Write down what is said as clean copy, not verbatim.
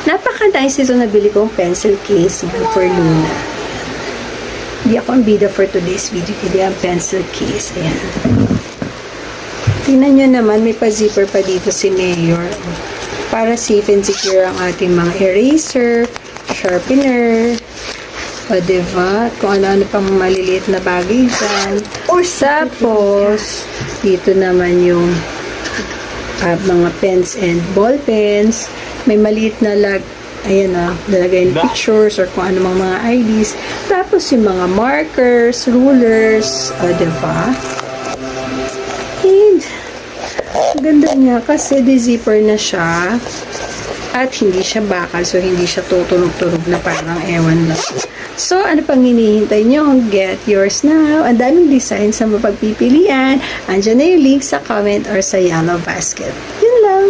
Napaka-nice ito nabili kong pencil case yan for Luna. Hindi ako ang bida for today's video, hindi ang pencil case. Ayan. Tingnan nyo naman, may pa-zipper pa dito si Mayor. Para safe and secure ang ating mga eraser, sharpener, o diba? Kung ano-ano pang maliliit na bagay dyan. Tapos, dito naman yung mga pens and ball pens. May maliit na ayan na, nalagay yung pictures or kung ano mga IDs. Tapos yung mga markers, rulers, o diba? And, ang ganda niya kasi di-zipper na siya at hindi siya bakal, so hindi siya tutunog-tunog na parang ewan lang. So, ano pang hinihintay nyo? Get yours now. Ang daming design sa mapagpipilian. Andiyan na yung link sa comment or sa yellow basket. Yun lang.